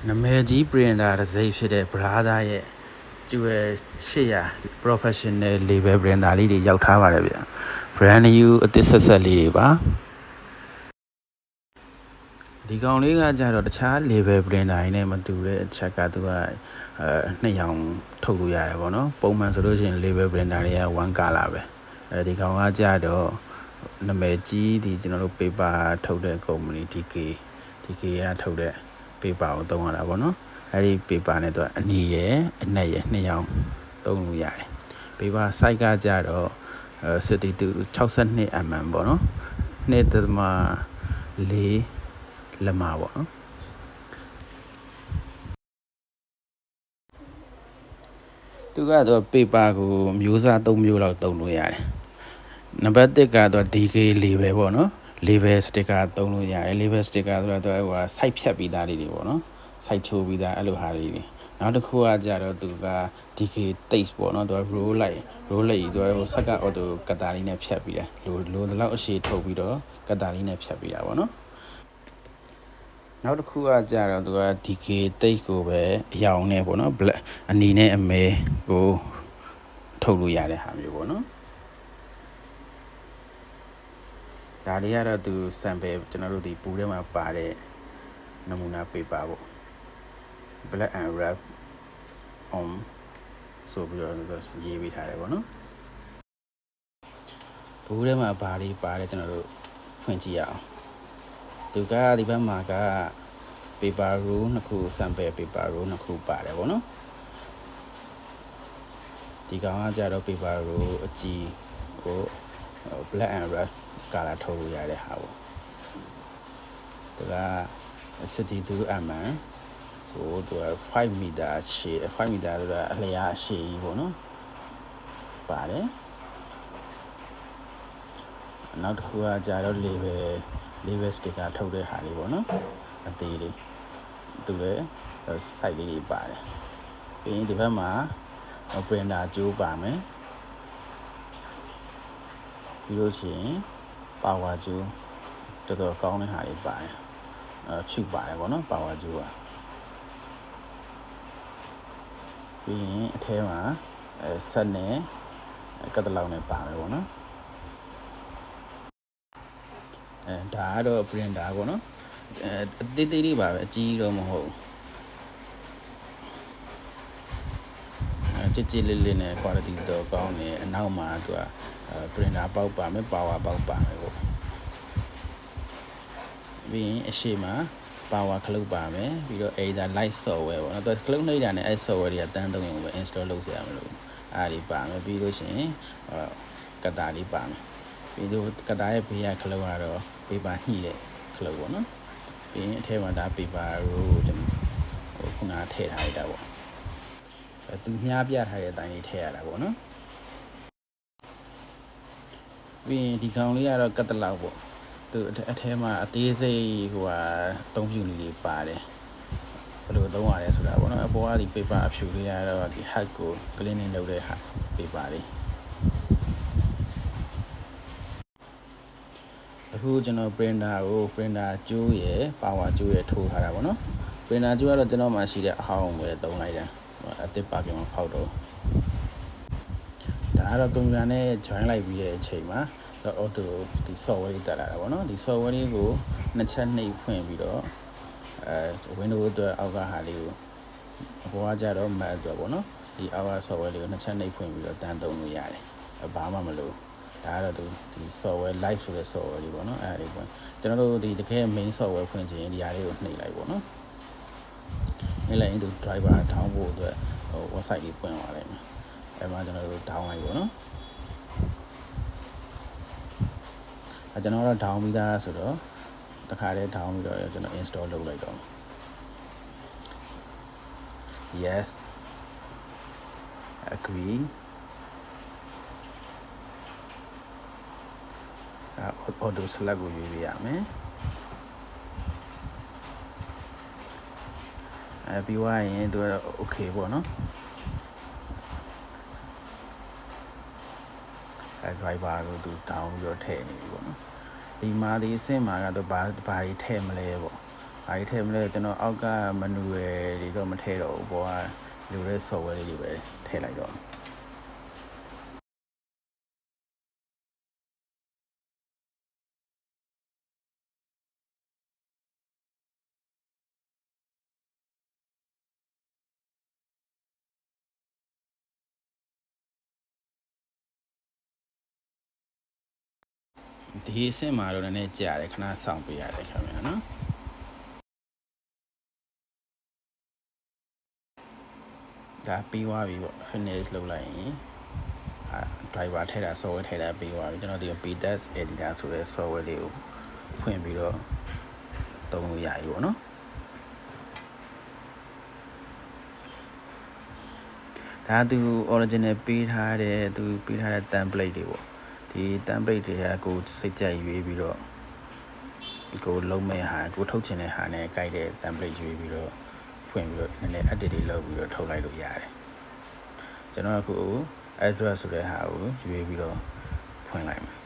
နာမည်ကြီး printer တစ်စိပ်ဖြစ်တဲ့ Brother ရဲ့ကျွဲ800 professional label printer လေးတွေရောက်ထားပါတယ်ဗျ brand new အသစ်ဆက်ဆက်လေးတွေပါဒီကောင်လေးကကြတော့တခြား label printer တွေနဲ့မတူတဲ့အချက်ကသူကနှစ်ရောင်ထုတ်လို့ရတယ်ပေါ့နော်ပုံမှန်ဆိုလို့ရှိရင် label printer တွေက1 color ပဲဒီကောင်ကကြတော့နာမည်ကြီးဒီကျွန်တော်တို့ paper ထုတ်တဲ့ company DK ကထုတ်တဲ့ paper ကိုသုံးရတာပေါ့နော်အဲဒီ paper နဲ့တော့အနီရယ်အနက်ရယ်နှစ်ရောင်သုံးလို့ရတယ် paper size ကကြတော့62 mm ပေါ့နော်2.4 လက်မပေါ့နော်သူကတော့ paper ကိုမျိုးစား3မျိုးလောက်သုံးလို့ရတယ်နံပါတ်1ကတော့ DK label ပေါ့နော် label sticker သုံးလို့ရတယ် label sticker ဆိုတော့ဟို site ဖြတ်ပြီးသားလေးတွေပေါ့နော် site ချိုးပြီးသားအဲ့လိုဟာလေးတွေနောက်တစ်ခုကကြတော့သူက DK tape ပေါ့နော်သူက roll လိုက်သူကဟိုဆက်က auto ကတ်တာလေးနဲ့ဖြတ်ပြီးတယ်လိုတော့အရှည်ထုတ်ပြီးတော့ကတ်တာလေးနဲ့ဖြတ်ပြီးတာပေါ့နော်နောက်တစ်ခုကကြတော့သူက DK tape ကိုပဲအရောင်နဲ့ပေါ့နော် black အနီနဲ့အမဲကိုထုတ်လို့ရတဲ့ဟာမျိုးပေါ့နော်ဒါလေးကတော့သူ sample ကျွန်တော်တို့ဒီပူထဲမှာပါတဲ့နမူနာ paper ပေါ့ black and red on ဆိုပြီးတော့ရေးပေးထားတယ်ပေါ့နော်ပူထဲမှာဘာလေးပါတယ်ကျွန်တော်တို့ဖွင့်ကြည့်ရအောင်သူကဒီဘက်မှာက paper roll နှစ်ခု sample paper roll နှစ်ခုပါတယ်ပေါ့နော်ဒီကောင်ကကြတော့ paper roll အကြီးကို black and red color ထုတ်လို့ရတဲ့ဟာပေါ့သူက62 mm ကိုသူက5 meter ရှည်5 meter ဆိုတာအလျားအရှည်ကြီးပေါ့နော်ပါတယ်နောက်တစ်ခုကကြတော့ label sticker ထုတ်တဲ့ဟာလေးပေါ့နော်အသေးလေးသူလည်း site လေးတွေပါတယ်ပြီးရင်ဒီဘက်မှာ printer ကြိုးပါမယ်ပြီးလို့ရှိရင် power ကြိုးတော်တော်ကောင်းတဲ့ဟာတွေပါတယ်ဖြူပါတယ်ပေါ့နော် power ကြိုးอ่ะပြီးရင်အထဲမှာဆက်နဲ့ကတ်တလောက်နဲ့ပါမယ်ပေါ့နော်ဒါကတော့ printer ပေါ့နော်အသေးသေးလေးပါပဲအကြီးတော့မဟုတ်ကြည်လေးလေးနဲ့ quality တော့ကောင်းတယ်အနောက်မှာသူက printer ပေါက်ပါမယ် power ပေါက်ပါမယ်ပေါ့ပြီးရင်အရှိမ power ခလုတ်ပါမယ်ပြီးတော့ Ada Light software ပေါ့နော်သူခလုတ်နှိပ်တာနဲ့အဲ software တွေကတန်းသုံးရင်ပဲ install လုပ်စရာမလိုအားဒီပါမယ်ပြီးလို့ရှိရင်ကတ်တာလေးပါမယ်ပြီးတော့ကတ်တာရဲ့ဘေးကခလုတ်ကတော့ paper ညှိတဲ့ခလုတ်ပေါ့နော်ပြီးရင်အထဲမှာဒါ paper ကိုခုနထည့်ထားလိုက်တာပေါ့သူမြားပြထားတဲ့အတိုင်းလေးထည့်ရတာပေါ့နော်ပြီးရင်ဒီကောင်လေးကတော့ကတ်တလောက်ပေါ့သူအထဲမှာအသေးစိတ်ဟိုဟာအသုံးပြုနေလေးပါတယ်ဘယ်လိုသုံးရလဲဆိုတာပေါ့နော်အပေါ်ကဒီ paper အဖြူလေးကတော့ဒီ height ကို cleaning လုပ်တဲ့ဟာ paper လေးအခုကျွန်တော် printer ကြိုးရယ် power ကြိုးရယ်ထိုးထားတာပေါ့နော် printer ကြိုးကတော့ကျွန်တော်မှရှိတဲ့အဟောင်းပဲသုံးလိုက်တာအသစ်ပါပြန်မဖောက်တော့ဒါကတော့ကွန်ပျူတာနဲ့ join လိုက်ပြီးတဲ့အချိန်မှာauto ဒီ software လေးတက်လာတာပေါ့နော်ဒီ software လေးကိုနှစ်ချက်နှိပ်ဖွင့်ပြီးတော့Windows အတွက်အောက်ကဟာလေးကိုအပေါ်ကကြတော့ Mac အတွက်ပေါ့နော်ဒီအောက်က software လေးကိုနှစ်ချက်နှိပ်ဖွင့်ပြီးတော့တန်းသုံးလို့ရတယ်ဘာမှမလို့ဒါကတော့ဒီ software live ဆိုတဲ့ software လေးပေါ့နော်အဲ့ဒါလေးပေါ့ကျွန်တော်တို့ဒီတကယ် main software ဖွင့်ချင်ရင်ဒီဟာလေးကိုနှိပ်လိုက်ပေါ့နော်နှိပ်လိုက်ရင်ဒီ driver ထောင်းဖို့အတွက်website လေးပွင့်သွားလိုက်မယ်အဲ့မှာကျွန်တော်တို့ down လိုက်ပေါ့နော်ကျွန်တော်တော့ down ပြီးသားဆိုတော့တခါတည်း down ပြီးတော့ကျွန်တော် install လုပ်လိုက်တော့ yes agree auto select ကိုရွေးပြရမယ်ပြီးွားရင်သူက okay ပေါ့နော်driver ကိုသူ down ပြီးတော့ထည့်နေပြီပေါ့နော်ဒီမှာဒီအဆင့်မှာကတော့ဘာတွေထည့်မလဲပေါ့ ဘာကြီးထည့်မလဲကျွန်တော်အောက်ကမနူရယ်တွေတော့မထည့်တော့ဘူးဘောကလိုတဲ့ software လေးတွေပဲထည့်လိုက်တော့ဒီအဆင့်မှာတော့နည်းနည်းကြာတယ်ခဏစောင့်ပေးရတယ်ခင်ဗျာနော်ဒါပြီးသွားပြီပေါ့ finish လုပ်လိုက်ရင်driver ထည့်တာ software ထည့်တာပြီးသွားပြီကျွန်တော်ဒီ PTest editor ဆိုတဲ့ software လေးကိုဖွင့်ပြီးတော့သုံးလို့ရပြီပေါ့နော်ဒါသူ original ပေးထားတဲ့ template တွေပေါ့ဒီ template တွေကကိုစိတ်ကြိုက်ရွေးပြီးတော့ကိုလုံးမဲ့ဟာကိုထုတ်ချင်တဲ့ဟာနဲ့ကြိုက်တဲ့ template ရွေးပြီးတော့ဖွင့်ပြီးတော့နည်းနည်း edit တွေလုပ်ပြီးတော့ထုတ်လိုက်လို့ရတယ်ကျွန်တော်အခု address ဆိုတဲ့ဟာကိုရွေးပြီးတော့ဖွင့်လိုက်မယ်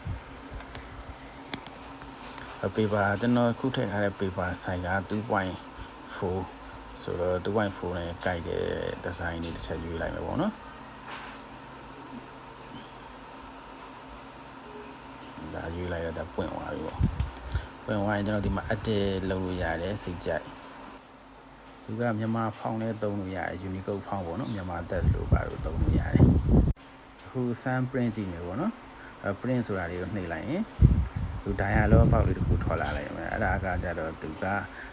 paper ကျွန်တော်ခုထည့်ထားတဲ့ paper size က 2.4 ဆိုတော့ 2.4 နဲ့ကြိုက်တဲ့ design တွေတစ်ချက်ရွေးလိုက်မယ်ပေါ့နော်ဒါရွေးလိုက်တော့ဒါပွင့်သွားပြီပေါ့ပွင့်သွားရင်ကျွန်တော်ဒီမှာ edit လုပ်လို့ရတယ်စိတ်ကြိုက်သူကမြန်မာဖောင်နဲ့သုံးလို့ရတယ် Unicode ဖောင်ပေါ့နော်မြန်မာ text လို့ပါလို့သုံးလို့ရတယ်အခု sun print ကြည့်မယ်ပေါ့နော်print ဆိုတာလေးကိုနှိပ်လိုက်ရင်သူ dialog box လေးတစ်ခုထွက်လာလိုက်မယ်အဲ့ဒါကကြတော့သူက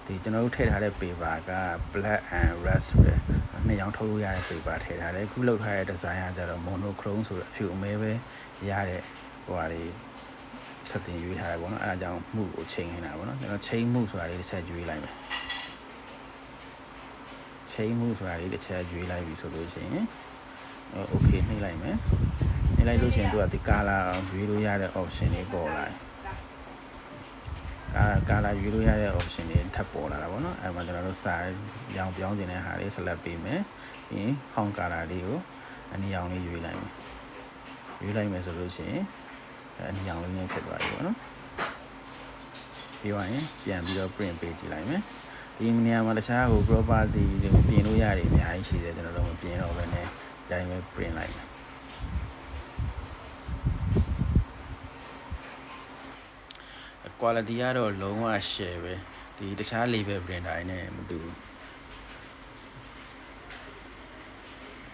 ဒီကျွန်တော်တို့ထည့်ထားတဲ့ paper က black and red ဆိုတဲ့နှစ်ရောင်ထုတ်လို့ရတဲ့ paper ထည့်ထားတယ်အခုလောက်ထားတဲ့ design ကကြတော့ monochrome ဆိုတဲ့အဖြူအမဲပဲရတဲ့ဟိုဟာလေးစတင်ရွေးထားတယ်ပေါ့နော်အဲ့ဒါကြောင့်မှုကိုချိန်နေတာပေါ့နော်ကျွန်တော်ချိန်မှုဆိုတာလေးတစ်ချက်ရွေးလိုက်မယ်ချိန်မှုဆိုတာလေးတစ်ချက်ရွေးလိုက်ပြီဆိုလို့ရှိရင် okay နှိပ်လိုက်မယ်နှိပ်လိုက်လို့ရှိရင်သူကဒီ color ရွေးလို့ရတဲ့ option တွေပေါ်လာတယ်color ရွေးလို့ရတဲ့ option တွေထပ်ပေါ်လာတာပေါ့နော်အဲ့မှာကျွန်တော်တို့စာရောင်ပြောင်းနေတဲ့ဟာလေး select ပေးမယ်ပြီးရင် font color လေးကိုအနီရောင်လေးရွေးလိုက်မယ်ရွေးလိုက်မယ်ဆိုလို့ရှိရင်အနီရောင်လေးနဲ့ဖြစ်သွားပြီပေါ့နော်ပြီးသွားရင်ပြန်ပြီးတော့ print ပေးကြည့်လိုက်မယ်ဒီနေရာမှာတခြားကို property တွေကိုပြင်လို့ရတယ်အများကြီးရှိတယ်ကျွန်တော်တို့မပြင်တော့ဘဲနဲ့ဒီတိုင်းပဲ print လိုက်မယ်quality ကတော့လုံးဝ share ပဲဒီတခြား label printer တွေနဲ့မတူဘူး